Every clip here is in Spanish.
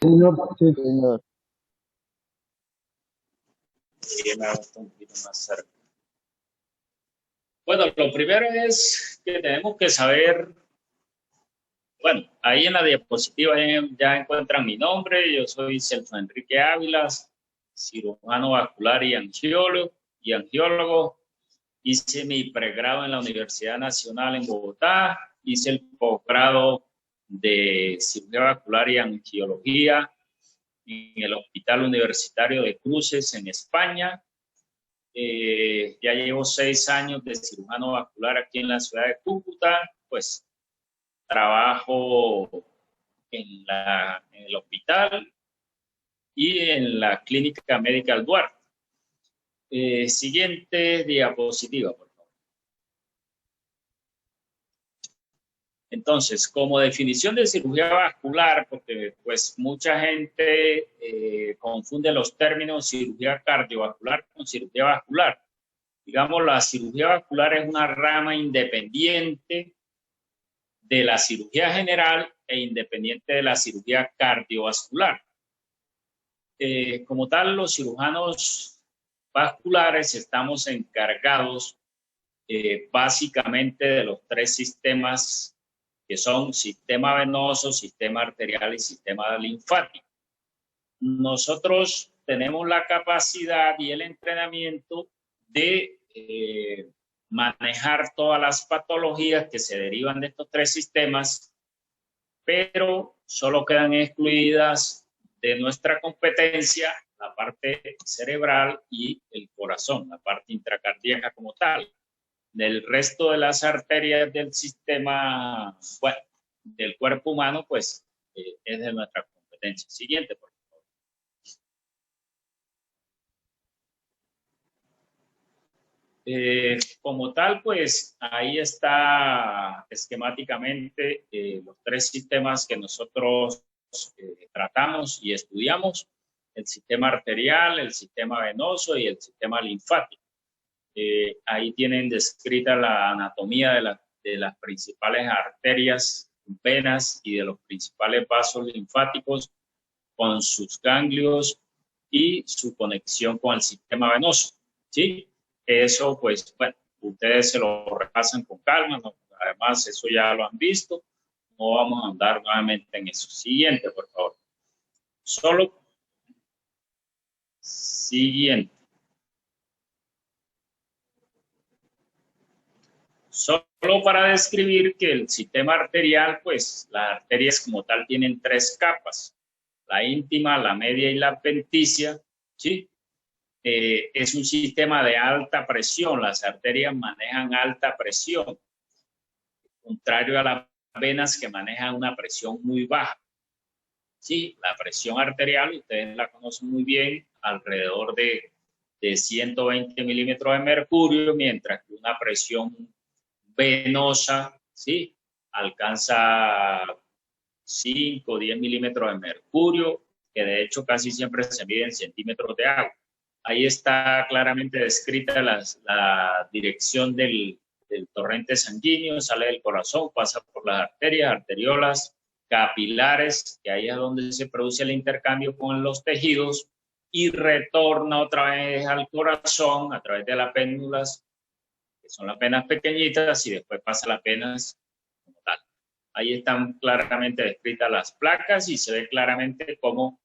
Señor, sí. Señor. Y me hago un poquito más cerca. Bueno, lo primero es que tenemos que saber, bueno, ahí en la diapositiva ya encuentran mi nombre. Yo soy Celso Enrique Ávilas, cirujano vascular y angiólogo. Hice mi pregrado en la Universidad Nacional en Bogotá. Hice el posgrado de cirugía vascular y angiología en el Hospital Universitario de Cruces en España. Ya llevo 6 años de cirujano vascular aquí en la ciudad de Cúcuta. Pues trabajo en el hospital y en la clínica Medical Duarte. Siguiente diapositiva, por favor. Entonces, como definición de cirugía vascular, porque pues mucha gente confunde los términos cirugía cardiovascular con cirugía vascular. Digamos, la cirugía vascular es una rama independiente de la cirugía general e independiente de la cirugía cardiovascular. Como tal, los cirujanos vasculares estamos encargados básicamente de los 3 sistemas que son sistema venoso, sistema arterial y sistema linfático. Nosotros tenemos la capacidad y el entrenamiento de manejar todas las patologías que se derivan de estos 3 sistemas, pero solo quedan excluidas de nuestra competencia la parte cerebral y el corazón, la parte intracardíaca como tal. Del resto de las arterias del sistema, bueno, del cuerpo humano, pues es de nuestra competencia. Siguiente, por favor. Como tal, pues ahí está esquemáticamente los 3 sistemas que nosotros tratamos y estudiamos: el sistema arterial, el sistema venoso y el sistema linfático. Ahí tienen descrita la anatomía de las principales arterias, venas y de los principales vasos linfáticos con sus ganglios y su conexión con el sistema venoso, ¿sí? Eso, pues, bueno, ustedes se lo repasan con calma, ¿no? Además, eso ya lo han visto. No vamos a andar nuevamente en eso. Siguiente, por favor. Siguiente. Solo para describir que el sistema arterial, pues las arterias como tal tienen 3 capas: la íntima, la media y la adventicia, ¿sí? Es un sistema de alta presión. Las arterias manejan alta presión, contrario a las venas que manejan una presión muy baja. Sí, la presión arterial, ustedes la conocen muy bien, alrededor de 120 milímetros de mercurio, mientras que una presión venosa, ¿sí?, alcanza 5 o 10 milímetros de mercurio, que de hecho casi siempre se mide en centímetros de agua. Ahí está claramente descrita la dirección del torrente sanguíneo: sale del corazón, pasa por las arterias, arteriolas, capilares, que ahí es donde se produce el intercambio con los tejidos, y retorna otra vez al corazón a través de las péndulas, que son las venas pequeñitas, y después pasa las venas como tal. Ahí están claramente descritas las placas y se ve claramente cómo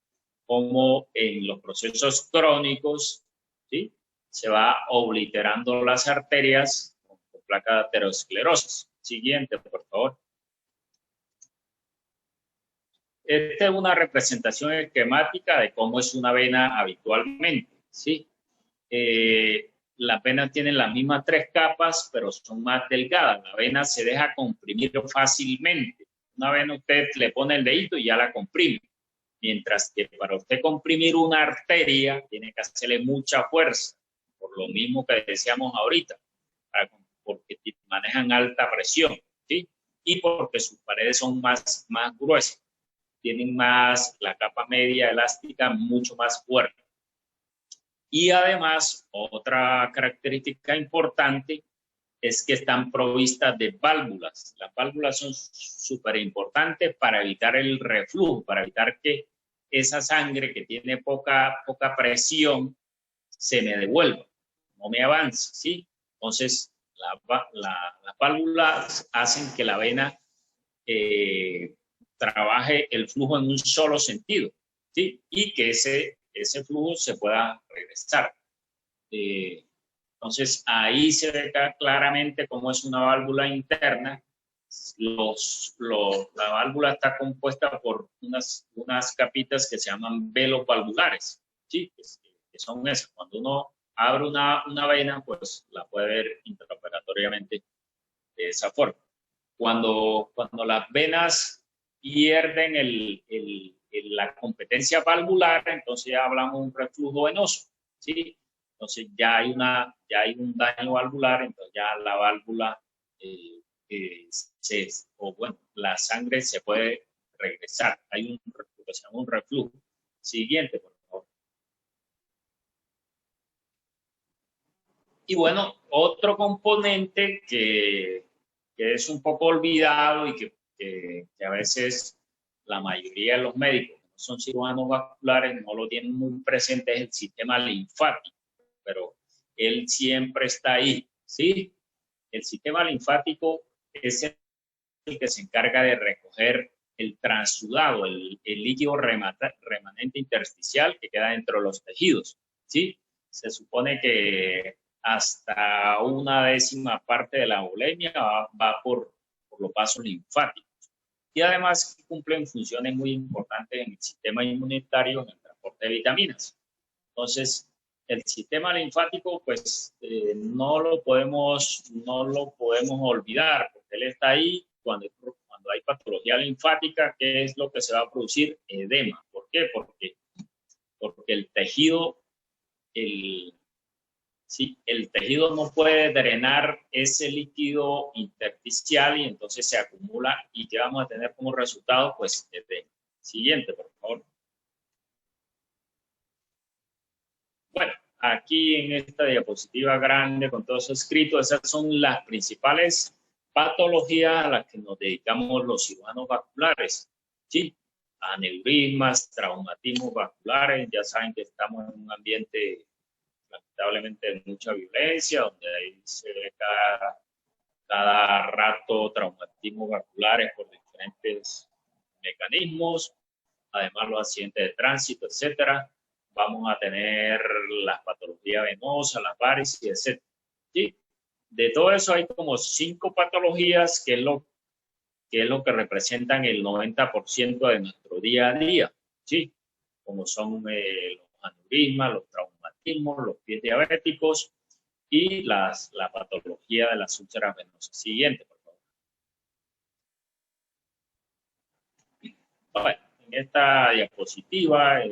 en los procesos crónicos, ¿sí?, se va obliterando las arterias con placa de aterosclerosis. Siguiente, por favor. Esta es una representación esquemática de cómo es una vena habitualmente, ¿sí? Las venas tienen las mismas 3 capas, pero son más delgadas. La vena se deja comprimir fácilmente. Una vena usted le pone el dedito y ya la comprime. Mientras que para usted comprimir una arteria, tiene que hacerle mucha fuerza, por lo mismo que decíamos ahorita, porque manejan alta presión, ¿sí? Y porque sus paredes son más gruesas, tienen más la capa media elástica mucho más fuerte. Y además, otra característica importante es que están provistas de válvulas. Las válvulas son súper importantes para evitar el reflujo, para evitar que esa sangre que tiene poca presión se me devuelva, no me avance, ¿sí? Entonces, las válvulas hacen que la vena trabaje el flujo en un solo sentido, ¿sí? Y que ese flujo se pueda regresar. Entonces, ahí se ve claramente cómo es una válvula interna. La válvula está compuesta por unas capitas que se llaman velos valvulares, ¿sí? Que son esas. Cuando uno abre una vena, pues la puede ver intraoperatoriamente de esa forma. Cuando las venas pierden la competencia valvular, entonces ya hablamos de un reflujo venoso, ¿sí? Entonces ya hay un daño valvular, entonces ya la válvula, la sangre se puede regresar. Hay lo que se llama un reflujo. Siguiente, por favor. Y bueno, otro componente que es un poco olvidado y que a veces la mayoría de los médicos que no son cirujanos vasculares no lo tienen muy presente, es el sistema linfático, pero él siempre está ahí, ¿sí? El sistema linfático es el que se encarga de recoger el transudado, el líquido remanente intersticial que queda dentro de los tejidos, ¿sí? Se supone que hasta 1/10 parte de la bulimia va por los vasos linfáticos. Y además cumplen funciones muy importantes en el sistema inmunitario, en el transporte de vitaminas. Entonces, el sistema linfático, pues no lo podemos olvidar, porque él está ahí cuando hay patología linfática. ¿Qué es lo que se va a producir? Edema. ¿Por qué? Porque el tejido, el tejido no puede drenar ese líquido intersticial y entonces se acumula. ¿Y qué vamos a tener como resultado? Pues edema. Siguiente, por favor. Bueno, aquí en esta diapositiva grande con todo eso escrito, esas son las principales patologías a las que nos dedicamos los cirujanos vasculares, ¿sí? Aneurismas, traumatismos vasculares. Ya saben que estamos en un ambiente lamentablemente de mucha violencia, donde ahí se ve cada rato traumatismos vasculares por diferentes mecanismos, además los accidentes de tránsito, etcétera. Vamos a tener las patologías venosas, las varices, etc. ¿Sí? De todo eso hay como 5 patologías que es lo que representan el 90% de nuestro día a día, ¿sí? Como son los aneurismas, los traumatismos, los pies diabéticos y la patología de las úlceras venosas. Siguiente, por favor. Bueno, en esta diapositiva,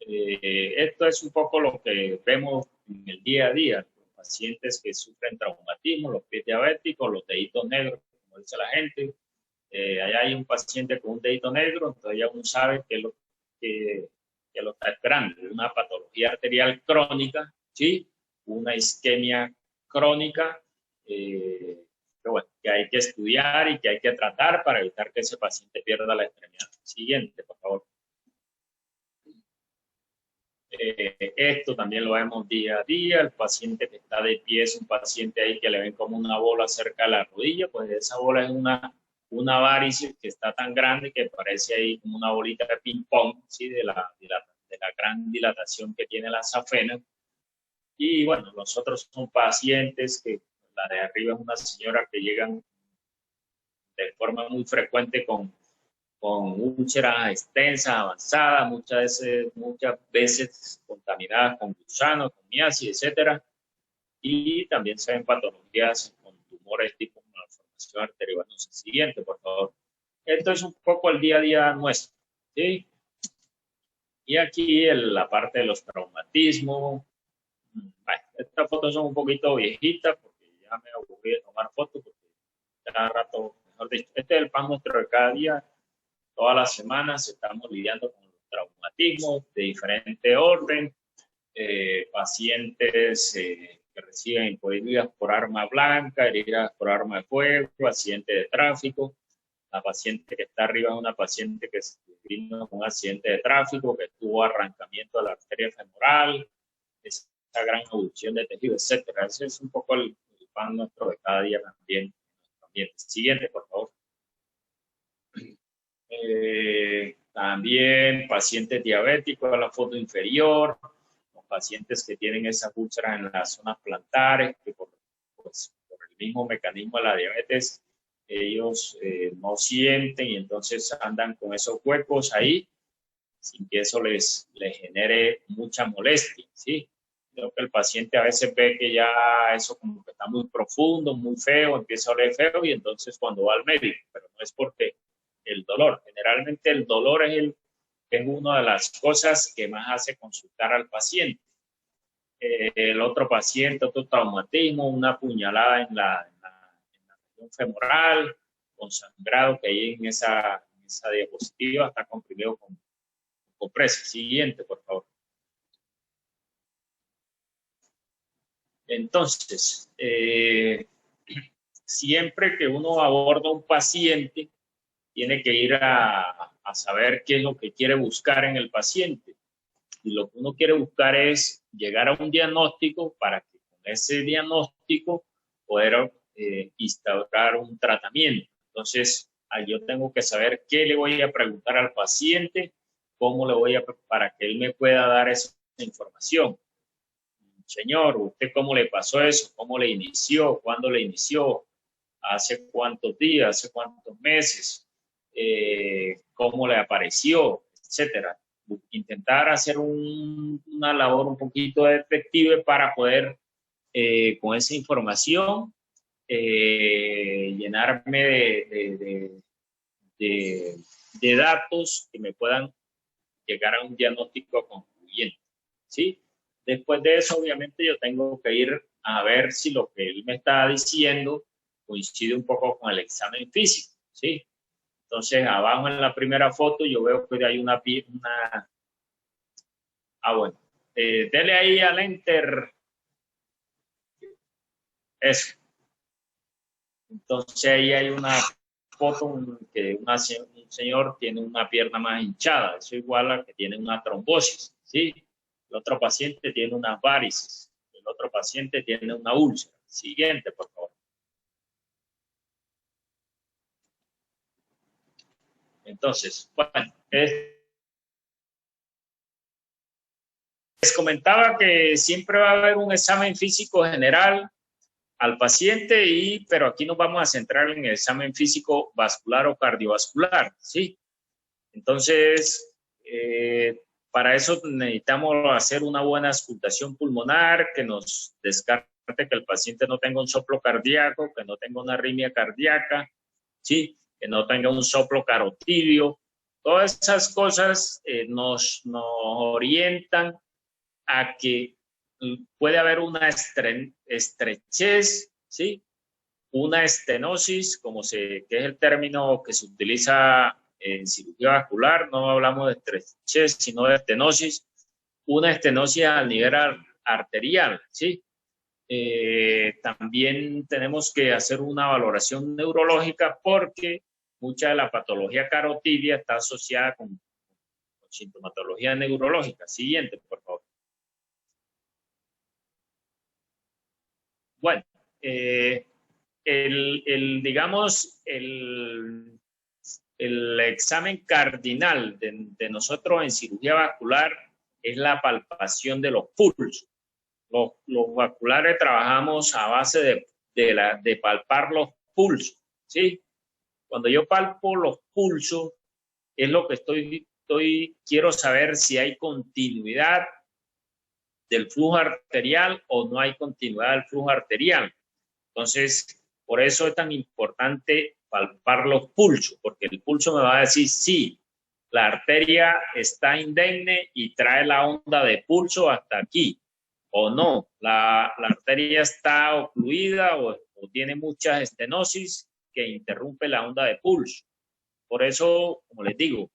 esto es un poco lo que vemos en el día a día. Los pacientes que sufren traumatismo, los pies diabéticos, los deditos negros, como dice la gente. Allá hay un paciente con un dedito negro, entonces ya uno sabe que lo está esperando. Una patología arterial crónica, ¿sí? Una isquemia crónica, que hay que estudiar y que hay que tratar para evitar que ese paciente pierda la extremidad. Siguiente, por favor. Esto también lo vemos día a día. El paciente que está de pie es un paciente ahí que le ven como una bola cerca de la rodilla, pues esa bola es una varice que está tan grande que parece ahí como una bolita de ping-pong, ¿sí? de la gran dilatación que tiene la safena. Y bueno, los otros son pacientes que, la de arriba es una señora que llegan de forma muy frecuente con úlceras extensas, avanzadas, muchas veces contaminadas con gusanos, con miasis, etcétera. Y también se ven patologías con tumores tipo malformación arteriovenosa. Siguiente, por favor. Esto es un poco el día a día nuestro, ¿sí? Y aquí la parte de los traumatismos. Bueno, estas fotos son un poquito viejitas porque ya me aburrí de tomar fotos porque cada rato, mejor dicho, este es el pan nuestro de cada día. Todas las semanas estamos lidiando con los traumatismos de diferente orden, pacientes que reciben heridas por arma blanca, heridas por arma de fuego, accidentes de tráfico. La paciente que está arriba es una paciente que vino con un accidente de tráfico, que tuvo arrancamiento de la arteria femoral, esa gran ebullición de tejido, etcétera. Ese es un poco el pan nuestro de cada día también. Siguiente, por favor. También pacientes diabéticos, la foto inferior, los pacientes que tienen esas úlceras en las zonas plantares, que por el mismo mecanismo de la diabetes, ellos no sienten y entonces andan con esos huecos ahí, sin que eso les genere mucha molestia, ¿sí? Creo que el paciente a veces ve que ya eso como que está muy profundo, muy feo, empieza a oler feo y entonces cuando va al médico, pero no es porque el dolor. Generalmente el dolor es una de las cosas que más hace consultar al paciente. El otro paciente, otro traumatismo, una puñalada en la región femoral, con sangrado que hay en esa diapositiva, está comprimido con compresa. Siguiente, por favor. Entonces, siempre que uno aborda un paciente, tiene que ir a saber qué es lo que quiere buscar en el paciente. Y lo que uno quiere buscar es llegar a un diagnóstico para que con ese diagnóstico poder instaurar un tratamiento. Entonces, yo tengo que saber qué le voy a preguntar al paciente, cómo le voy a, para que él me pueda dar esa información. Señor, ¿usted cómo le pasó eso? ¿Cómo le inició? ¿Cuándo le inició? ¿Hace cuántos días? ¿Hace cuántos meses? ¿Cómo le apareció? Etcétera. Intentar hacer una labor un poquito detective para poder, con esa información, llenarme de datos que me puedan llegar a un diagnóstico concluyente, ¿sí? Después de eso, obviamente, yo tengo que ir a ver si lo que él me está diciendo coincide un poco con el examen físico, ¿sí? Entonces, abajo en la primera foto yo veo que hay una bueno. Dele ahí al enter. Eso. Entonces, ahí hay una foto que un señor tiene una pierna más hinchada. Eso igual a que tiene una trombosis, ¿sí? El otro paciente tiene unas varices. El otro paciente tiene una úlcera. Siguiente, por favor. Entonces, bueno, les comentaba que siempre va a haber un examen físico general al paciente, pero aquí nos vamos a centrar en el examen físico vascular o cardiovascular, ¿sí? Entonces, para eso necesitamos hacer una buena auscultación pulmonar que nos descarte que el paciente no tenga un soplo cardíaco, que no tenga una arritmia cardíaca, ¿sí? Que no tenga un soplo carotidio. Todas esas cosas nos orientan a que puede haber una estrechez, ¿sí? Una estenosis, que es el término que se utiliza en cirugía vascular, no hablamos de estrechez, sino de estenosis, una estenosis al nivel arterial, ¿sí? También tenemos que hacer una valoración neurológica porque mucha de la patología carotidia está asociada con sintomatología neurológica. Siguiente, por favor. Bueno, digamos, el examen cardinal de nosotros en cirugía vascular es la palpación de los pulsos. Los vasculares trabajamos a base de palpar los pulsos, ¿sí? Cuando yo palpo los pulsos, es lo que quiero saber si hay continuidad del flujo arterial o no hay continuidad del flujo arterial. Entonces, por eso es tan importante palpar los pulsos, porque el pulso me va a decir si la arteria está indemne y trae la onda de pulso hasta aquí, o no, la arteria está ocluida o tiene muchas estenosis que interrumpe la onda de pulso. Por eso, como les digo,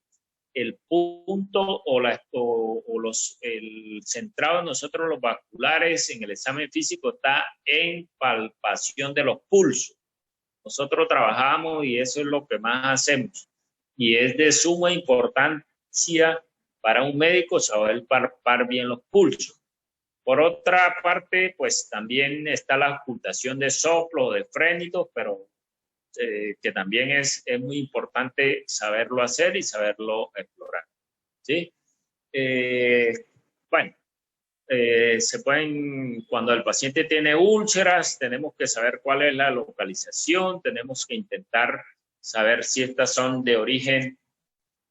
el punto el centrado en nosotros los vasculares en el examen físico está en palpación de los pulsos. nosotros trabajamos y eso es lo que más hacemos. Y es de suma importancia para un médico saber palpar bien los pulsos. Por otra parte, pues también está la ocultación de soplo, de frénitos, pero que también es muy importante saberlo hacer y saberlo explorar. ¿Sí? Bueno, cuando el paciente tiene úlceras, tenemos que saber cuál es la localización, tenemos que intentar saber si estas son de origen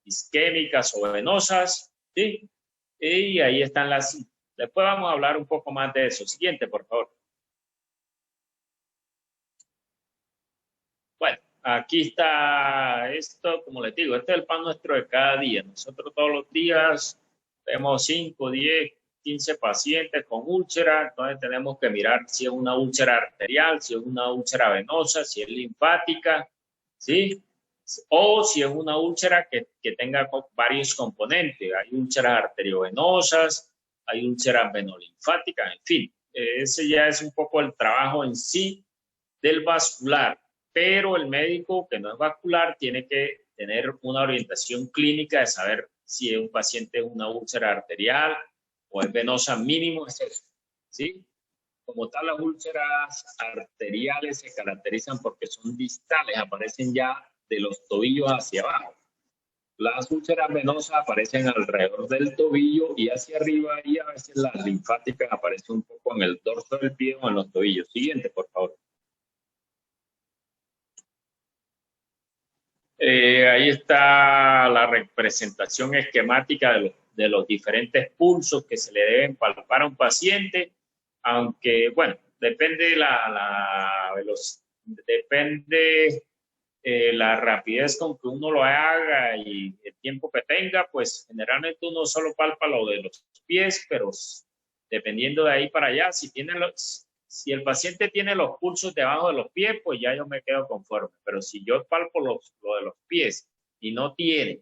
isquémicas o venosas, ¿sí? Y ahí están las... Después vamos a hablar un poco más de eso. Siguiente, por favor. Bueno, aquí está esto, como les digo, este es el pan nuestro de cada día. Nosotros todos los días vemos 5, 10, 15 pacientes con úlcera, entonces tenemos que mirar si es una úlcera arterial, si es una úlcera venosa, si es linfática, ¿sí? O si es una úlcera que tenga varios componentes. Hay úlceras arteriovenosas, hay úlceras venolinfáticas, en fin. Ese ya es un poco el trabajo en sí del vascular, pero el médico que no es vascular tiene que tener una orientación clínica de saber si es un paciente una úlcera arterial o es venosa, mínimo es eso, ¿sí? Como tal, las úlceras arteriales se caracterizan porque son distales, aparecen ya de los tobillos hacia abajo. Las úlceras venosas aparecen alrededor del tobillo y hacia arriba, y a veces las linfáticas aparecen un poco en el dorso del pie o en los tobillos. Siguiente, por favor. Ahí está la representación esquemática de los diferentes pulsos que se le deben palpar a un paciente, aunque, bueno, depende depende la rapidez con que uno lo haga y el tiempo que tenga, pues generalmente uno solo palpa lo de los pies, pero dependiendo de ahí para allá, si el paciente tiene los pulsos debajo de los pies, pues ya yo me quedo conforme. Pero si yo palpo lo de los pies y no tiene,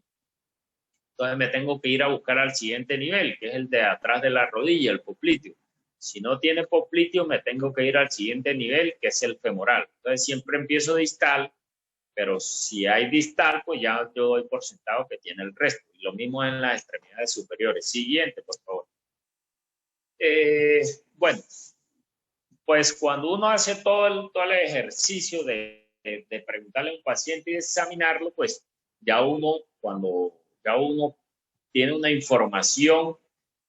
entonces me tengo que ir a buscar al siguiente nivel, que es el de atrás de la rodilla, el popliteo. Si no tiene popliteo, me tengo que ir al siguiente nivel, que es el femoral. Entonces siempre empiezo distal, pero si hay distal, pues ya yo doy por sentado que tiene el resto. Y lo mismo en las extremidades superiores. Siguiente, por favor. Bueno, pues cuando uno hace todo el ejercicio de preguntarle a un paciente y examinarlo, pues cuando ya uno tiene una información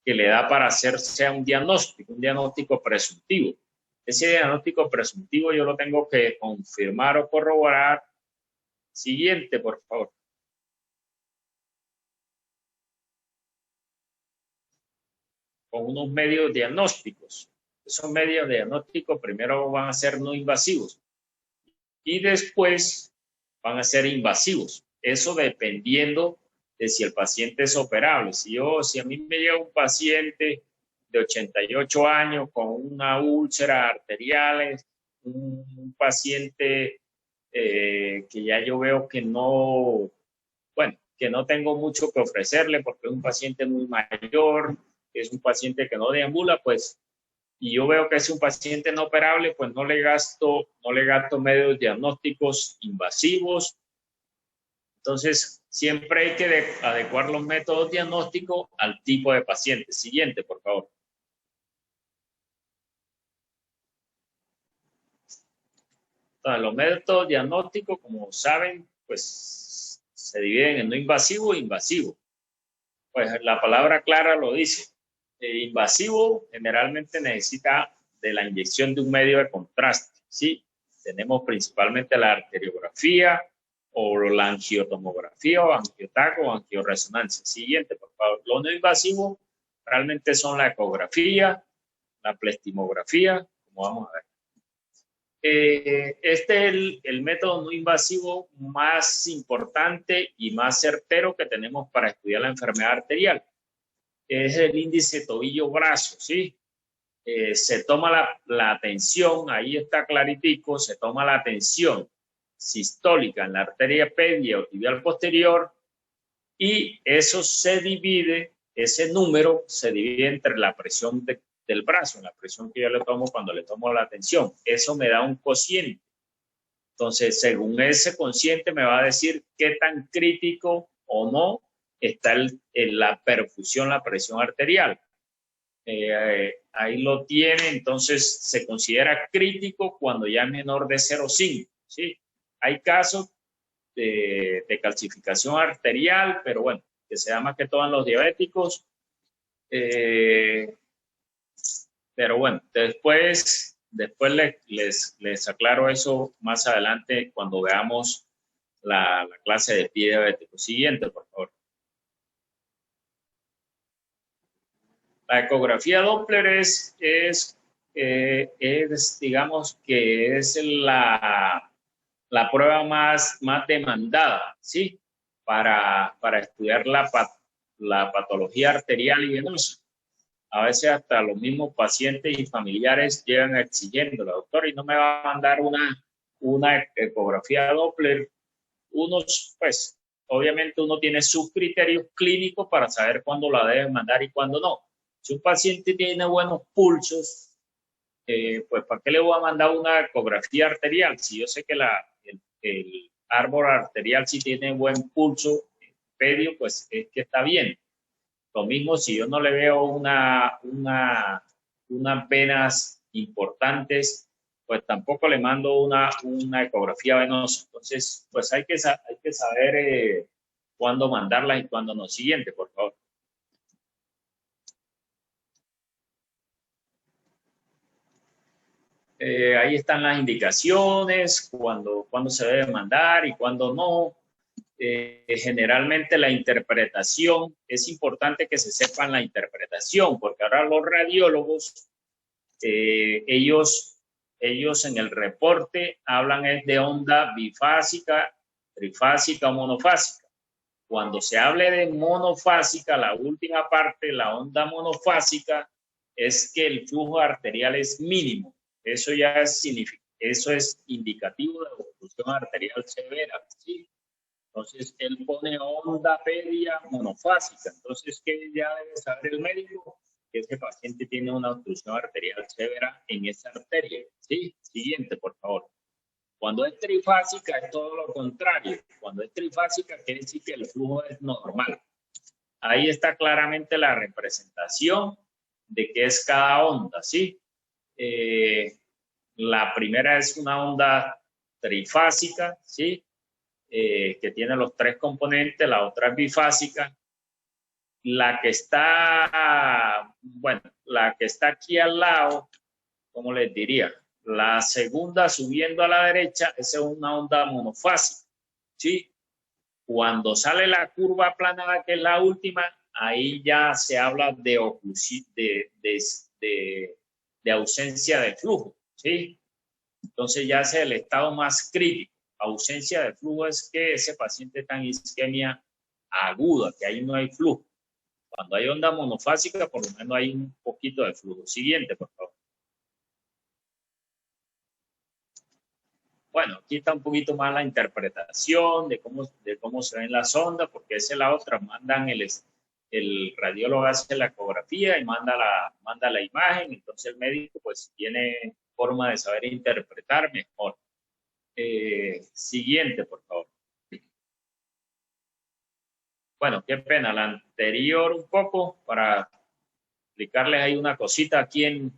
que le da para hacerse un diagnóstico presuntivo. Ese diagnóstico presuntivo yo lo tengo que confirmar o corroborar. Siguiente, por favor. Con unos medios diagnósticos. Esos medios diagnósticos primero van a ser no invasivos y después van a ser invasivos. Eso dependiendo de si el paciente es operable. Si a mí me llega un paciente de 88 años con una úlcera arterial, un paciente que ya yo veo que no, bueno, que no tengo mucho que ofrecerle porque es un paciente muy mayor, es un paciente que no deambula, pues, y yo veo que es un paciente no operable, pues no le gasto medios diagnósticos invasivos. Entonces, siempre hay que adecuar los métodos diagnósticos al tipo de paciente. Siguiente, por favor. Entonces, los métodos diagnósticos, como saben, pues se dividen en no invasivo e invasivo. Pues la palabra clara lo dice. Invasivo generalmente necesita de la inyección de un medio de contraste, ¿sí? Tenemos principalmente la arteriografía o la angiotomografía o angiotaco o angioresonancia. Siguiente, por favor. Lo no invasivo realmente son la ecografía, la plestimografía, como vamos a ver. Este es el método no invasivo más importante y más certero que tenemos para estudiar la enfermedad arterial. Es el índice tobillo-brazo, ¿sí? Se toma la tensión, ahí está claritico, se toma la tensión sistólica en la arteria pedia o tibial posterior y eso se divide, ese número se divide entre la presión del brazo, la presión que yo le tomo cuando le tomo la tensión. Eso me da un cociente. Entonces, según ese consciente me va a decir qué tan crítico o no está la perfusión, la presión arterial. Ahí lo tiene, entonces se considera crítico cuando ya es menor de 0,5, ¿sí? Hay casos de calcificación arterial, pero bueno, que se da más que todo en los diabéticos. Pero bueno, después les aclaro eso más adelante cuando veamos la clase de pie diabético. Siguiente, por favor. La ecografía Doppler digamos que es la prueba más demandada, ¿sí? Para estudiar la patología arterial y venosa. A veces hasta los mismos pacientes y familiares llegan exigiéndolo, doctor, y no me va a mandar una ecografía Doppler. Unos, pues, obviamente uno tiene sus criterios clínicos para saber cuándo la debe mandar y cuándo no. Si un paciente tiene buenos pulsos, pues ¿para qué le voy a mandar una ecografía arterial? Si yo sé que el árbol arterial sí tiene buen pulso medio, pues es que está bien. Lo mismo si yo no le veo unas venas importantes, pues tampoco le mando una ecografía venosa. Entonces, pues hay que saber cuándo mandarla y cuándo no. Siguiente, por favor. Ahí están las indicaciones, cuándo se debe mandar y cuándo no. Generalmente la interpretación, es importante que se sepan la interpretación, porque ahora los radiólogos, ellos en el reporte hablan es de onda bifásica, trifásica o monofásica. Cuando se hable de monofásica, la última parte, la onda monofásica, es que el flujo arterial es mínimo. Eso ya eso es indicativo de obstrucción arterial severa, ¿sí? Entonces, él pone onda media monofásica. Entonces, ¿qué ya debe saber el médico? Que ese paciente tiene una obstrucción arterial severa en esa arteria. ¿Sí? Siguiente, por favor. Cuando es trifásica es todo lo contrario. Cuando es trifásica quiere decir que el flujo es normal. Ahí está claramente la representación de qué es cada onda, ¿sí? La primera es una onda trifásica, ¿sí? Que tiene los tres componentes, la otra es bifásica. La que está aquí al lado, ¿cómo les diría? La segunda subiendo a la derecha, esa es una onda monofásica, ¿sí? Cuando sale la curva aplanada, que es la última, ahí ya se habla de ausencia de flujo, ¿sí? Entonces ya es el estado más crítico. Ausencia de flujo es que ese paciente está en isquemia aguda, que ahí no hay flujo. Cuando hay onda monofásica, por lo menos hay un poquito de flujo. Siguiente, por favor. Bueno, aquí está un poquito más la interpretación de cómo se ven las ondas, porque esa es la otra. Mandan el radiólogo hace la ecografía y manda la imagen, entonces el médico pues tiene forma de saber interpretar mejor. Siguiente, por favor. Bueno, qué pena, la anterior un poco, para explicarles ahí una cosita aquí en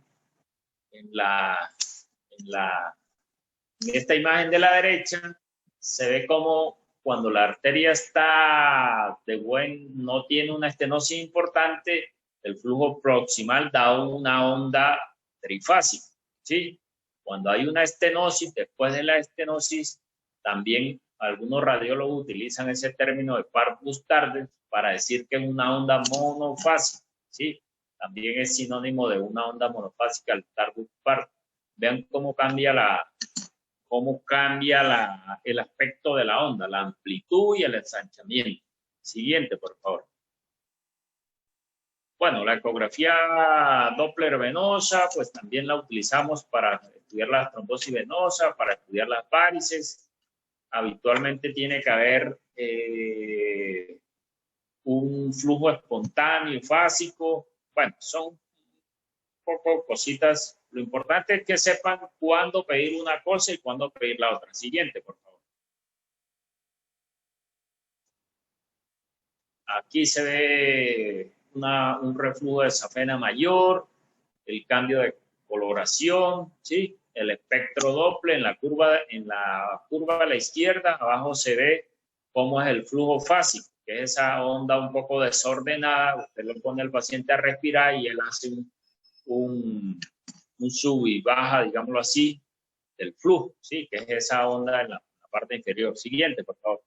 esta imagen de la derecha, se ve como cuando la arteria está no tiene una estenosis importante, el flujo proximal da una onda trifásica, ¿sí? Cuando hay una estenosis, después de la estenosis, también algunos radiólogos utilizan ese término de Park-Bustardes para decir que es una onda monofásica, ¿sí? También es sinónimo de una onda monofásica el Park. Vean cómo cambia el aspecto de la onda, la amplitud y el ensanchamiento. Siguiente, por favor. Bueno, la ecografía Doppler venosa, pues también la utilizamos para estudiar la trombosis venosa, para estudiar las varices. Habitualmente tiene que haber un flujo espontáneo y fásico. Bueno, son un poco cositas Lo importante es que sepan cuándo pedir una cosa y cuándo pedir la otra. Siguiente, por favor. Aquí se ve un reflujo de safena mayor, el cambio de coloración, ¿sí? El espectro Doppler en la curva a la izquierda, abajo se ve cómo es el flujo fásico, que es esa onda un poco desordenada. Usted lo pone al paciente a respirar y él hace un sub y baja, digámoslo así, del flujo, ¿sí? Que es esa onda en la parte inferior. Siguiente, por favor.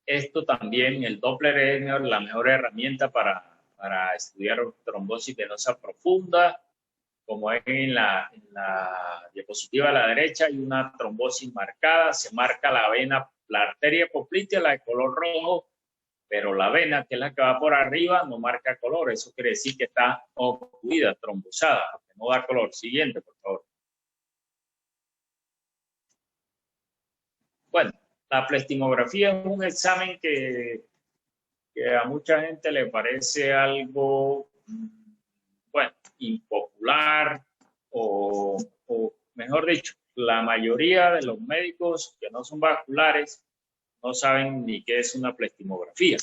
Esto también, el Doppler es la mejor herramienta para estudiar trombosis venosa profunda. Como en la diapositiva a la derecha, hay una trombosis marcada, se marca la vena, la arteria poplitea, la de color rojo, pero la vena, que es la que va por arriba, no marca color. Eso quiere decir que está ocluida, trombosada, porque no da color. Siguiente, por favor. Bueno, la plestimografía es un examen que a mucha gente le parece algo, bueno, impopular o mejor dicho, la mayoría de los médicos que no son vasculares no saben ni qué es una plestimografía,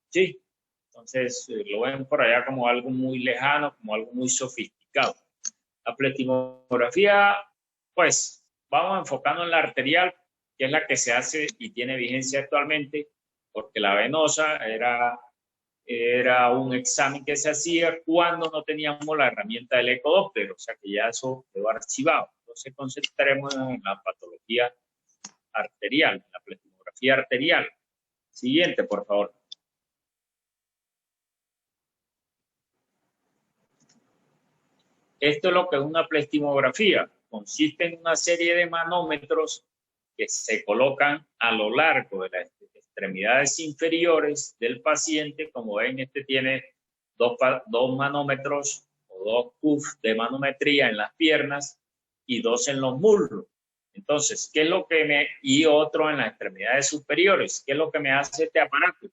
¿sí? Entonces lo ven por allá como algo muy lejano, como algo muy sofisticado. La plestimografía, pues, vamos enfocando en la arterial, que es la que se hace y tiene vigencia actualmente, porque la venosa era un examen que se hacía cuando no teníamos la herramienta del ecodoppler, o sea que ya eso quedó archivado. Entonces concentraremos en la patología arterial, en la plestimografía arterial. Siguiente, por favor. Esto es lo que es una plestimografía. Consiste en una serie de manómetros que se colocan a lo largo de las extremidades inferiores del paciente. Como ven, este tiene dos manómetros o dos puffs de manometría en las piernas y dos en los muslos. Entonces, ¿qué es lo que y otro en las extremidades superiores? ¿Qué es lo que me hace este aparato?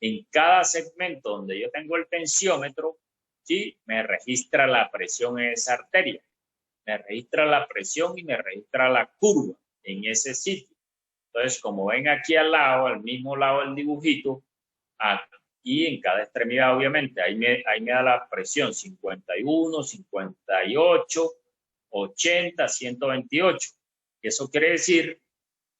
En cada segmento donde yo tengo el tensiómetro, ¿sí? Me registra la presión en esa arteria, me registra la presión y me registra la curva en ese sitio. Entonces, como ven aquí al lado, al mismo lado del dibujito, aquí en cada extremidad, obviamente, ahí me da la presión 51, 58, 80, 128. Eso quiere decir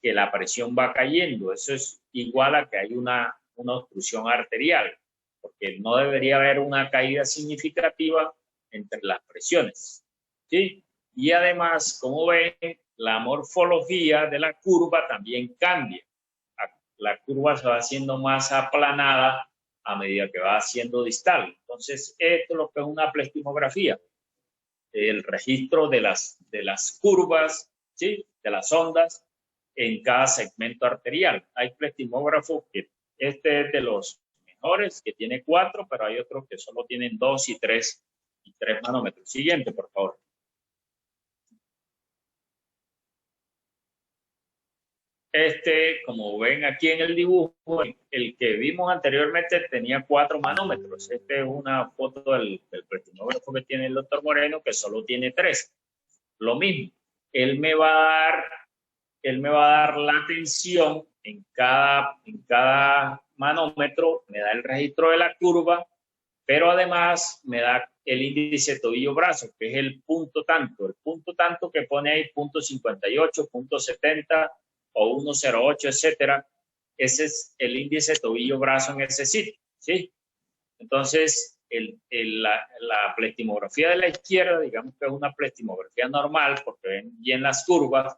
que la presión va cayendo. Eso es igual a que hay una obstrucción arterial, porque no debería haber una caída significativa entre las presiones, ¿sí? Y además, como ven, la morfología de la curva también cambia. La curva se va haciendo más aplanada a medida que va haciendo distal. Entonces, esto es lo que es una plestimografía, el registro de las curvas, ¿sí? De las ondas en cada segmento arterial. Hay plestimógrafos que este es de los mejores, que tiene 4, pero hay otros que solo tienen 2 y 3 manómetros. Siguiente, por favor. Como ven aquí en el dibujo, el que vimos anteriormente tenía 4 manómetros. Este es una foto del plestimógrafo que tiene el doctor Moreno, que solo tiene 3. Lo mismo, él me va a dar la tensión en cada manómetro, me da el registro de la curva, pero además me da el índice tobillo-brazo, que es el punto tanto que pone ahí punto 58, punto 70 o 108, etcétera. Ese es el índice tobillo-brazo en ese sitio, ¿sí? Entonces, la plestimografía de la izquierda, digamos que es una plestimografía normal, porque ven bien las curvas.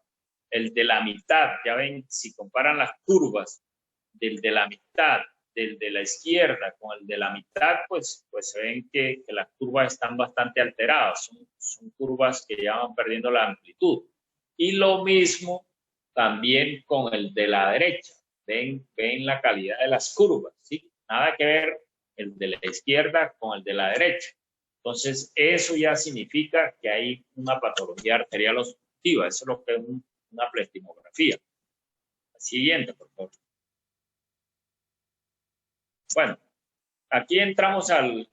El de la mitad, ya ven, si comparan las curvas del de la mitad, del de la izquierda con el de la mitad, pues se ven que las curvas están bastante alteradas, son curvas que ya van perdiendo la amplitud. Y lo mismo también con el de la derecha, ven la calidad de las curvas, ¿sí? Nada que ver el de la izquierda con el de la derecha. Entonces, eso ya significa que hay una patología arterial obstructiva. Eso es lo que es una plestimografía. Siguiente, por favor. Bueno, aquí entramos al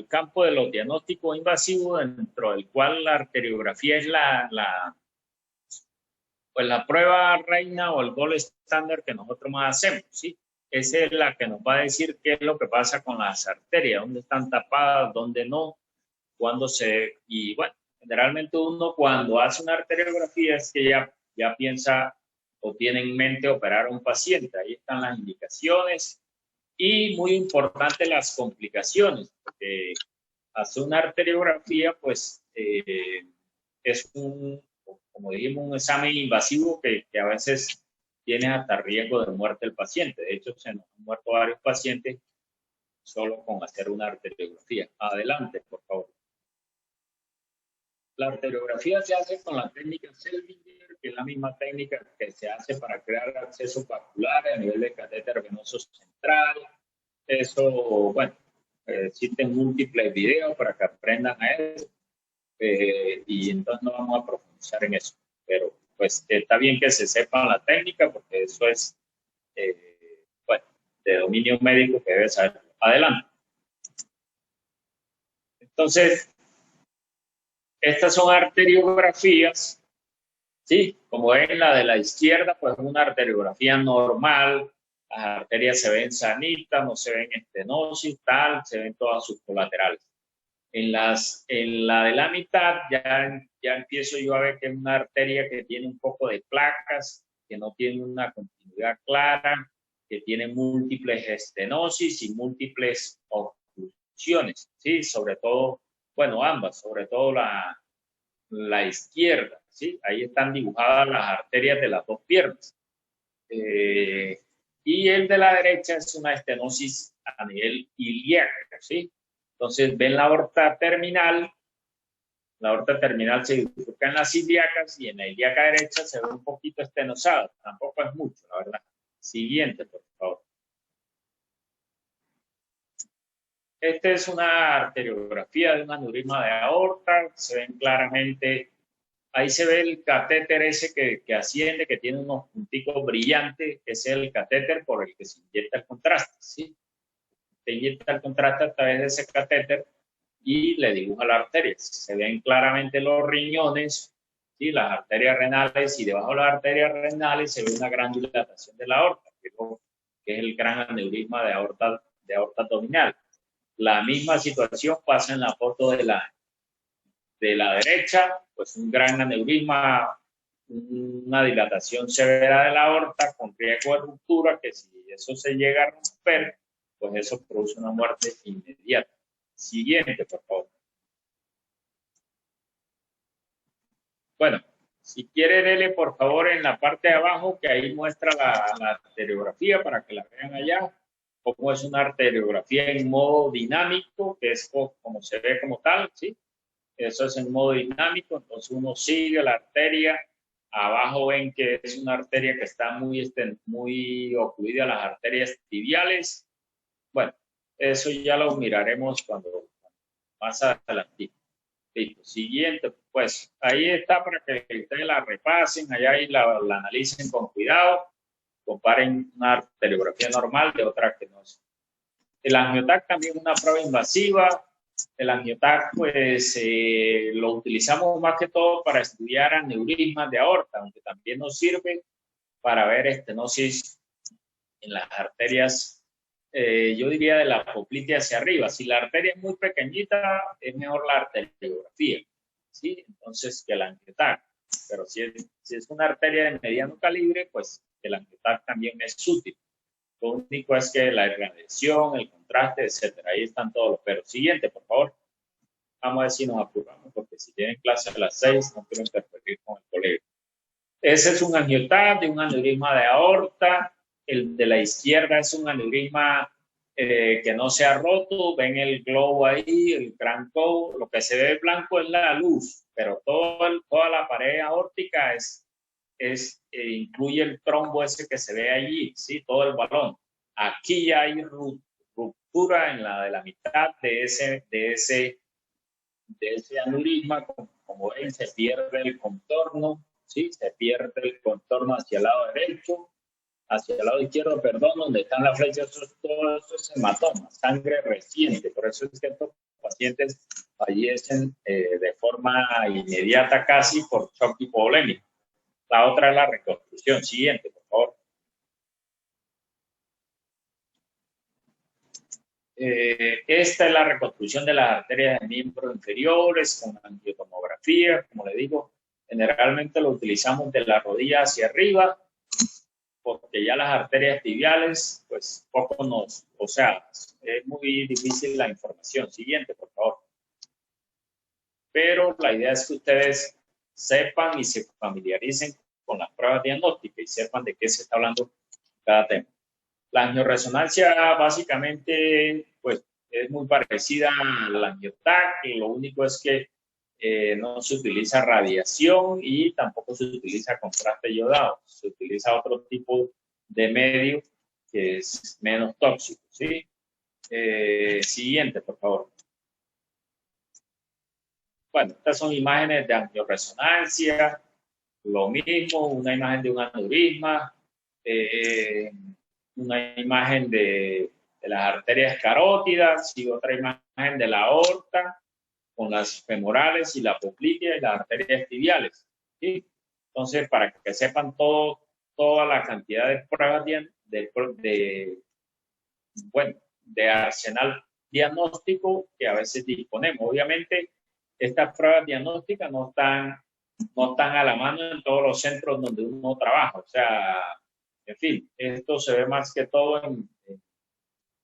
campo de los diagnósticos invasivos, dentro del cual la arteriografía es pues la prueba reina o el gold estándar que nosotros más hacemos, ¿sí? Esa es la que nos va a decir qué es lo que pasa con las arterias, dónde están tapadas, dónde no, cuándo se... Y bueno, generalmente uno cuando hace una arteriografía es que ya piensa o tiene en mente operar a un paciente. Ahí están las indicaciones y muy importante las complicaciones, porque hacer una arteriografía pues es como dijimos, un examen invasivo que a veces tiene hasta riesgo de muerte del paciente. De hecho, se nos han muerto varios pacientes solo con hacer una arteriografía. Adelante, por favor. La arteriografía se hace con la técnica Seldinger, que es la misma técnica que se hace para crear acceso vascular a nivel de catéter venoso central. Eso, bueno, existen múltiples videos para que aprendan a eso. Y entonces no vamos a profundizar en eso. Pero pues está bien que se sepan la técnica porque eso es, bueno, de dominio médico que debe saber. Adelante. Entonces, estas son arteriografías, ¿sí? Como es la de la izquierda, pues una arteriografía normal, las arterias se ven sanitas, no se ven estenosis, tal, se ven todas sus colaterales. En la de la mitad ya empiezo yo a ver que es una arteria que tiene un poco de placas, que no tiene una continuidad clara, que tiene múltiples estenosis y múltiples obstrucciones, ¿sí? Sobre todo, bueno, ambas, sobre todo la izquierda, ¿sí? Ahí están dibujadas las arterias de las dos piernas. Y el de la derecha es una estenosis a nivel ilíaco, ¿sí? Entonces ven la aorta terminal se bifurca en las ilíacas y en la ilíaca derecha se ve un poquito estenosada, tampoco es mucho, la verdad. Siguiente, por favor. Esta es una arteriografía de un aneurisma de aorta, se ven claramente, ahí se ve el catéter ese que asciende, que tiene unos punticos brillantes, que es el catéter por el que se inyecta el contraste, ¿sí? Se inyecta el contraste a través de ese catéter y le dibuja la arteria. Se ven claramente los riñones, ¿sí? Las arterias renales, y debajo de las arterias renales se ve una gran dilatación de la aorta, que es el gran aneurisma de aorta abdominal. La misma situación pasa en la foto de la derecha, pues un gran aneurisma, una dilatación severa de la aorta con riesgo de ruptura, que si eso se llega a romper, pues eso produce una muerte inmediata. Siguiente, por favor. Bueno, si quiere, dele por favor en la parte de abajo, que ahí muestra la arteriografía para que la vean allá. Como es una arteriografía en modo dinámico, que es como se ve como tal, ¿sí? Eso es en modo dinámico, entonces uno sigue la arteria. Abajo ven que es una arteria que está muy ocluida a las arterias tibiales. Bueno, eso ya lo miraremos cuando más adelante. Listo. Siguiente, pues ahí está para que ustedes la repasen, allá y la analicen con cuidado, comparen una arteriografía normal de otra que no es. El angiotac también es una prueba invasiva. El angiotac, pues, lo utilizamos más que todo para estudiar aneurismas de aorta, aunque también nos sirve para ver estenosis en las arterias, yo diría de la poplitea hacia arriba. Si la arteria es muy pequeñita, es mejor la arteriografía, ¿sí? Entonces, que el angiotac. Pero si es una arteria de mediano calibre, pues el angiotac también es útil. Lo único es que la irradiación, el contraste, etcétera. Ahí están todos los peros. Siguiente, por favor. Vamos a ver si nos apuramos, porque si tienen clase a las 6, no quiero interferir con el colegio. Ese es un angiotac de un aneurisma de aorta. El de la izquierda es un aneurisma que no se ha roto. Ven el globo ahí, el gran globo. Lo que se ve blanco es la luz, pero toda la pared aórtica incluye el trombo ese que se ve allí, ¿sí? Todo el balón. Aquí ya hay ruptura en la de la mitad de ese aneurisma. Como ven, se pierde el contorno, ¿sí? Se pierde el contorno hacia el lado derecho. hacia el lado izquierdo, perdón, donde están las flechas, todos esos hematomas, sangre reciente. Por eso es que estos pacientes fallecen de forma inmediata casi por shock hipovolémico. La otra es la reconstrucción. Siguiente, por favor. Esta es la reconstrucción de las arterias de miembros inferiores con angiotomografía. Como le digo, generalmente lo utilizamos de la rodilla hacia arriba, porque ya las arterias tibiales, pues poco nos, o sea, es muy difícil la información. Siguiente, por favor. Pero la idea es que ustedes sepan y se familiaricen con las pruebas diagnósticas y sepan de qué se está hablando cada tema. La angioresonancia básicamente pues, es muy parecida a la angiotac, lo único es que no se utiliza radiación y tampoco se utiliza contraste iodado, se utiliza otro tipo de medio que es menos tóxico. ¿Sí? Siguiente, por favor. Bueno, estas son imágenes de angioresonancia, lo mismo, una imagen de un aneurisma, una imagen de las arterias carótidas y otra imagen de la aorta con las femorales y la poplitea y las arterias tibiales. ¿Sí? Entonces, para que sepan toda la cantidad de pruebas de arsenal diagnóstico que a veces disponemos. Obviamente, estas pruebas diagnósticas no están a la mano en todos los centros donde uno trabaja. O sea, en fin, esto se ve más que todo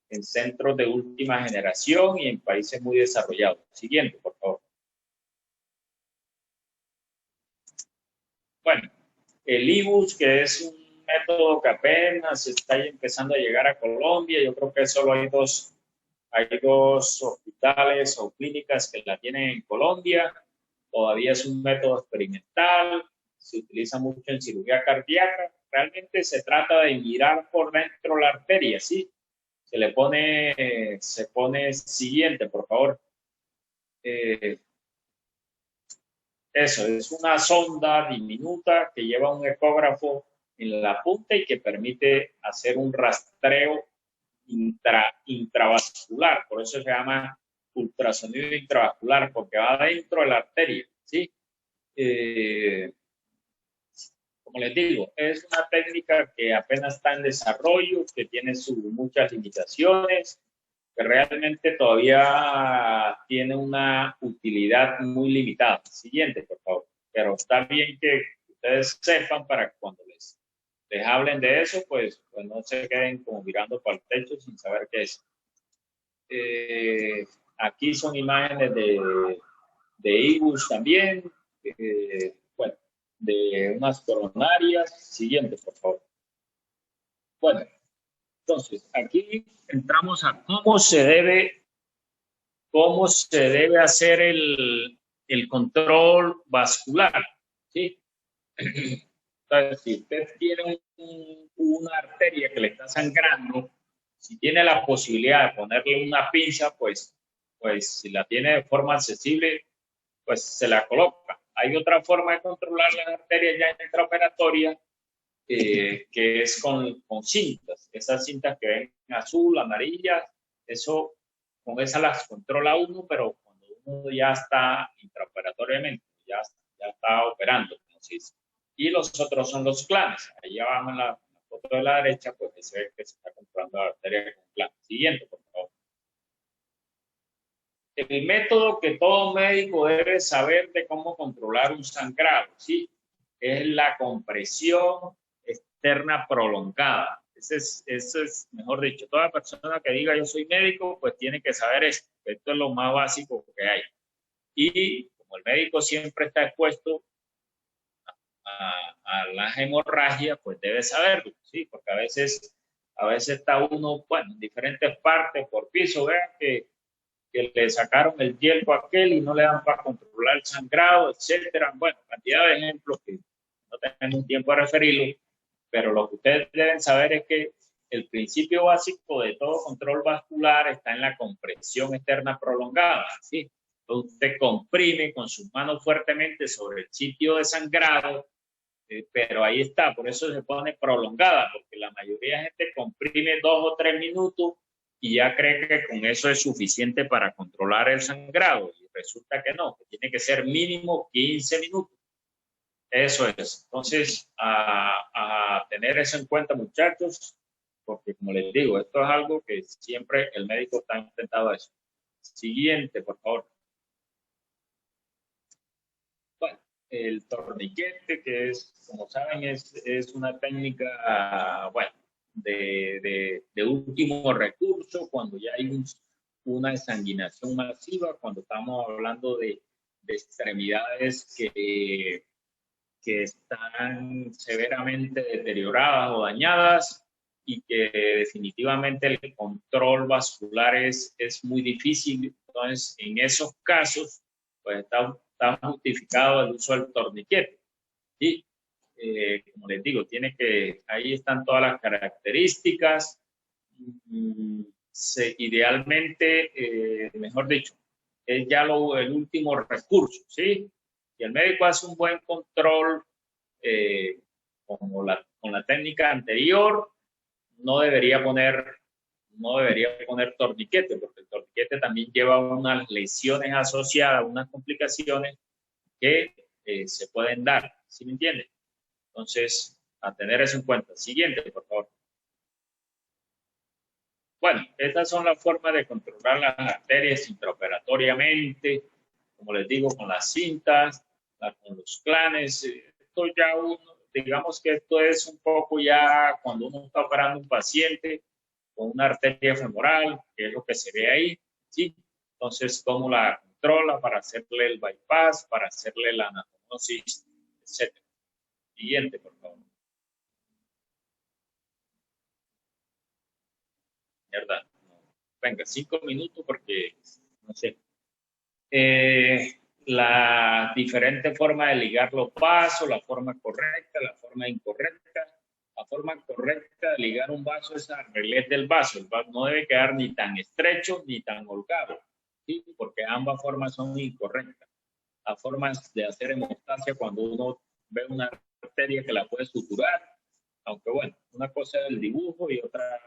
en centros de última generación y en países muy desarrollados. Siguiente, por favor. Bueno, el IBUS, que es un método que apenas está empezando a llegar a Colombia, yo creo que solo hay dos hospitales o clínicas que la tienen en Colombia. Todavía es un método experimental, se utiliza mucho en cirugía cardíaca. Realmente se trata de mirar por dentro la arteria, ¿sí? Se pone siguiente, por favor. Eso, es una sonda diminuta que lleva un ecógrafo en la punta y que permite hacer un rastreo intravascular. Por eso se llama ultrasonido intravascular, porque va dentro de la arteria, ¿sí? Como les digo, es una técnica que apenas está en desarrollo, que tiene muchas limitaciones, que realmente todavía tiene una utilidad muy limitada. Siguiente, por favor. Pero está bien que ustedes sepan para que cuando les hablen de eso, pues no se queden como mirando para el techo sin saber qué es. Aquí son imágenes de IBUS también, bueno, de unas coronarias. Siguiente, por favor. Bueno, entonces, aquí entramos a cómo se debe hacer el control vascular, ¿sí? Entonces, si usted tiene una arteria que le está sangrando, si tiene la posibilidad de ponerle una pinza, pues si la tiene de forma accesible, pues se la coloca. Hay otra forma de controlar las arterias ya intraoperatorias, que es con cintas. Esas cintas que ven azul, amarillas, con esas las controla uno, pero cuando uno ya está intraoperatoriamente, ya está operando, como se dice. Y los otros son los clanes. Ahí abajo en la foto de la derecha, pues se ve que se está controlando la arteria con plan. Siguiente, por favor. El método que todo médico debe saber de cómo controlar un sangrado, ¿sí? Es la compresión externa prolongada. Eso es, mejor dicho, toda persona que diga yo soy médico, pues tiene que saber esto. Esto es lo más básico que hay. Y como el médico siempre está expuesto a la hemorragia, pues debe saberlo, ¿sí? Porque a veces está uno, bueno, en diferentes partes por piso, vean que le sacaron el yelpo a aquel y no le dan para controlar el sangrado, etcétera. Bueno, cantidad de ejemplos que no tenemos tiempo de referirlos, pero lo que ustedes deben saber es que el principio básico de todo control vascular está en la compresión externa prolongada, ¿sí? Entonces usted comprime con sus manos fuertemente sobre el sitio de sangrado pero ahí está, por eso se pone prolongada, porque la mayoría de gente comprime 2 o 3 minutos y ya cree que con eso es suficiente para controlar el sangrado, y resulta que no, que tiene que ser mínimo 15 minutos. Eso es. Entonces, a tener eso en cuenta, muchachos, porque como les digo, esto es algo que siempre el médico está intentando eso. Siguiente, por favor. Bueno, el torniquete, que es, como saben, es una técnica, bueno, de último recurso cuando ya hay una desanguinación masiva, cuando estamos hablando de extremidades que están severamente deterioradas o dañadas y que definitivamente el control vascular es muy difícil. Entonces, en esos casos, pues está justificado el uso del torniquete. Y, como les digo, ahí están todas las características. Idealmente, mejor dicho, es ya el último recurso, ¿sí? Si el médico hace un buen control con la técnica anterior, no debería poner torniquete, porque el torniquete también lleva unas lesiones asociadas, unas complicaciones que se pueden dar, ¿sí me entienden? Entonces, a tener eso en cuenta. Siguiente, por favor. Bueno, estas son las formas de controlar las arterias intraoperatoriamente, como les digo, con las cintas, con los clanes. Esto ya digamos que esto es un poco ya cuando uno está operando un paciente con una arteria femoral, que es lo que se ve ahí, ¿sí? Entonces, cómo la controla para hacerle el bypass, para hacerle la anastomosis, etc. Siguiente, por favor. ¿Verdad? Venga, 5 minutos porque, no sé. La diferente forma de ligar los vasos, la forma correcta, la forma incorrecta. La forma correcta de ligar un vaso es al relés del vaso. El vaso no debe quedar ni tan estrecho ni tan holgado, ¿sí? Porque ambas formas son incorrectas. Las formas de hacer hemostasia cuando uno ve una arteria que la puede suturar, aunque bueno, una cosa es el dibujo y otra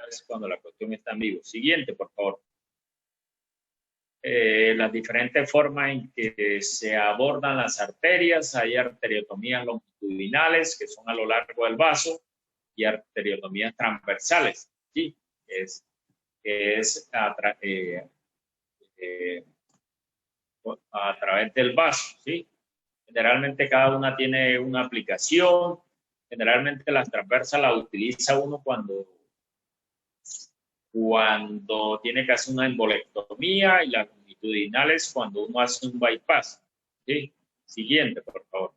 es cuando la cuestión está en vivo. Siguiente, por favor. Las diferentes formas en que se abordan las arterias. Hay arteriotomías longitudinales, que son a lo largo del vaso, y arteriotomías transversales, ¿sí? Que es a través del vaso, ¿sí? Generalmente cada una tiene una aplicación. Generalmente las transversas las utiliza uno cuando tiene que hacer una embolectomía, y las longitudinales cuando uno hace un bypass, ¿sí? Siguiente, por favor.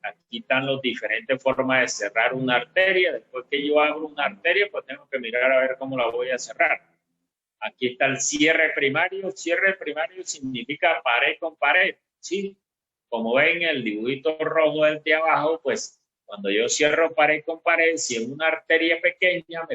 Aquí están las diferentes formas de cerrar una arteria. Después que yo abro una arteria, pues tengo que mirar a ver cómo la voy a cerrar. Aquí está el cierre primario. Cierre primario significa pared con pared, ¿sí? Como ven el dibujito rojo del de abajo, pues cuando yo cierro pared con pared, si es una arteria pequeña,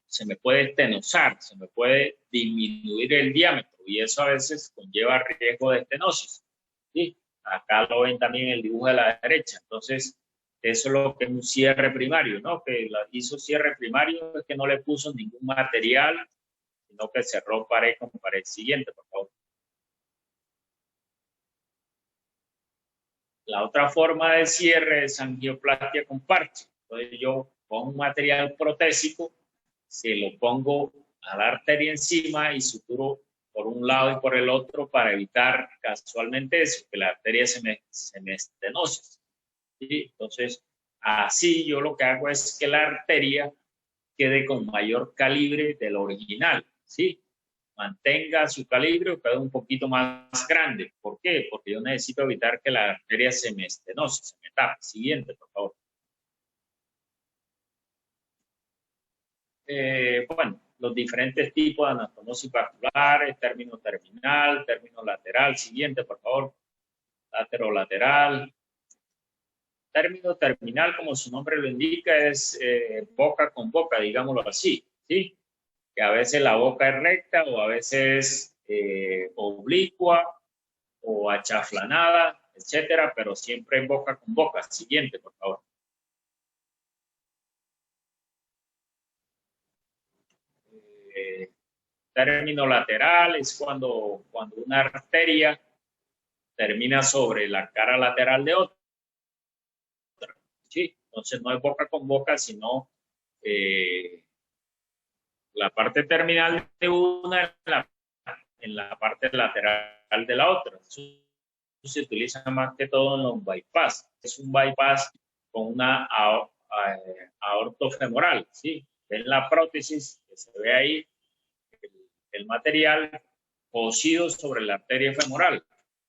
se me puede estenosar, se me puede disminuir el diámetro, y eso a veces conlleva riesgo de estenosis, ¿sí? Acá lo ven también en el dibujo de la derecha. Entonces, eso es lo que es un cierre primario, ¿no? Que hizo cierre primario es que no le puso ningún material, sino que cerró pared con pared. Siguiente, por favor. La otra forma de cierre es angioplastia con parche. Entonces yo pongo un material protésico, se lo pongo a la arteria encima y suturo por un lado y por el otro para evitar casualmente eso, que la arteria se me estenose. ¿Sí? Entonces, así yo lo que hago es que la arteria quede con mayor calibre de lo original, ¿sí? Mantenga su calibre o quede un poquito más grande. ¿Por qué? Porque yo necesito evitar que la arteria se me estenose, se me tape. Siguiente, por favor. Bueno, los diferentes tipos de anastomosis vasculares, término terminal, término lateral. Siguiente, por favor. Laterolateral. Término terminal, como su nombre lo indica, es boca con boca, digámoslo así, ¿sí? Que a veces la boca es recta o a veces oblicua, o achaflanada, etcétera, pero siempre boca con boca. Siguiente, por favor. Término lateral es cuando una arteria termina sobre la cara lateral de otra. ¿Sí? Entonces no es boca con boca, sino la parte terminal de una en la parte lateral de la otra. Eso se utiliza más que todo en los bypass. Es un bypass con una aortofemoral, ¿sí? En la prótesis que se ve ahí, el material cosido sobre la arteria femoral,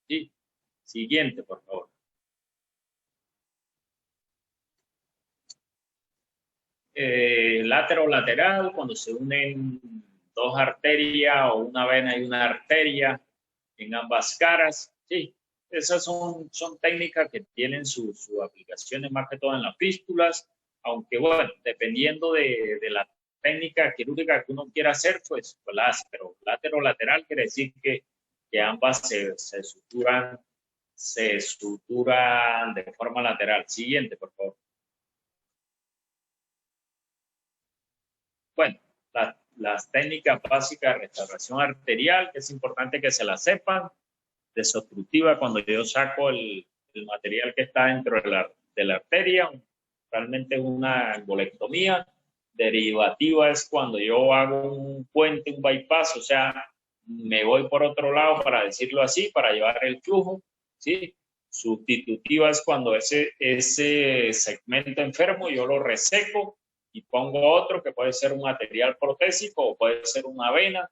¿sí? Siguiente, por favor. Lateral, cuando se unen dos arterias o una vena y una arteria en ambas caras, sí, esas son técnicas que tienen sus aplicaciones más que todo en las fístulas, aunque bueno, dependiendo de la técnica quirúrgica que uno quiera hacer, pues la hace, pero lateral quiere decir que ambas se suturan de forma lateral. Siguiente, por favor. Bueno, las técnicas básicas de restauración arterial, que es importante que se las sepan. Desobstructiva, cuando yo saco el material que está dentro de la arteria, realmente una embolectomía. Derivativa es cuando yo hago un puente, un bypass, o sea, me voy por otro lado, para decirlo así, para llevar el flujo, ¿sí? Sustitutiva es cuando ese segmento enfermo yo lo reseco y pongo otro que puede ser un material protésico o puede ser una vena,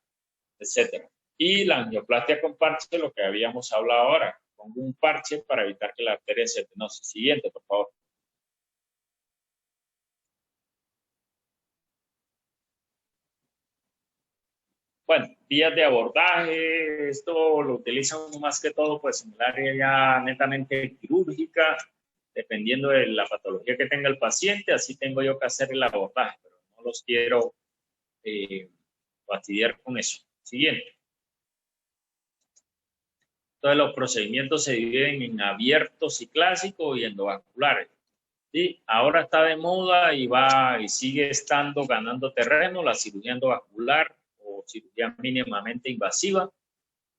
etcétera. Y la angioplastia con parche, lo que habíamos hablado ahora, pongo un parche para evitar que la arteria se tenose. Siguiente, por favor. Bueno, vías de abordaje, esto lo utilizan más que todo pues en el área ya netamente quirúrgica, dependiendo de la patología que tenga el paciente, así tengo yo que hacer el abordaje, pero no los quiero fastidiar con eso. Siguiente. Entonces los procedimientos se dividen en abiertos y clásicos y endovasculares. ¿Sí? Ahora está de moda y va y sigue estando ganando terreno la cirugía endovascular o cirugía mínimamente invasiva.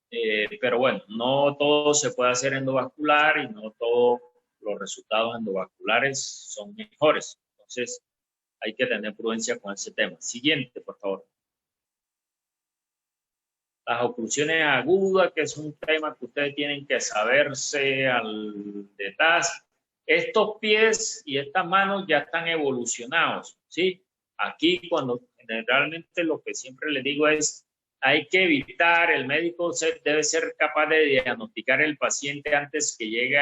Pero bueno, no todo se puede hacer endovascular y no todos los resultados endovasculares son mejores. Entonces, hay que tener prudencia con ese tema. Siguiente, por favor. Las oclusiones agudas, que es un tema que ustedes tienen que saberse al detalle. Estos pies y estas manos ya están evolucionados, ¿sí? Aquí cuando generalmente lo que siempre les digo es, hay que evitar, el médico debe ser capaz de diagnosticar el paciente antes que llegue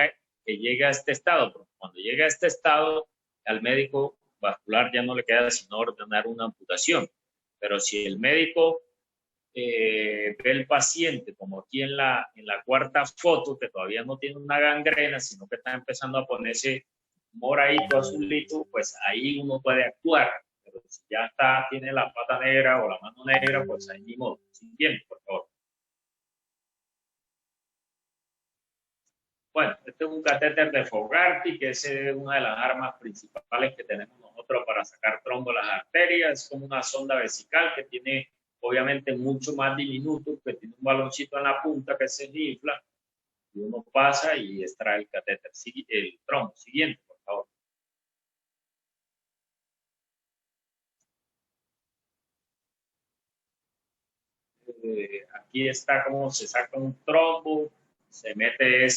a este estado, porque cuando llega a este estado, al médico vascular ya no le queda sino ordenar una amputación. Pero si el médico ve el paciente, como aquí en la cuarta foto, que todavía no tiene una gangrena, sino que está empezando a ponerse moradito, azulito, pues ahí uno puede actuar. Pero si ya está, tiene la pata negra o la mano negra, pues ahí ni modo. Siguiente, por favor. Bueno, este es un catéter de Fogarty, que es una de las armas principales que tenemos nosotros para sacar trombo a las arterias. Es como una sonda vesical que tiene, obviamente, mucho más diminuto, que tiene un baloncito en la punta que se infla y uno pasa y extrae el catéter, el trombo. Siguiente, por favor. Aquí está cómo se saca un trombo, se mete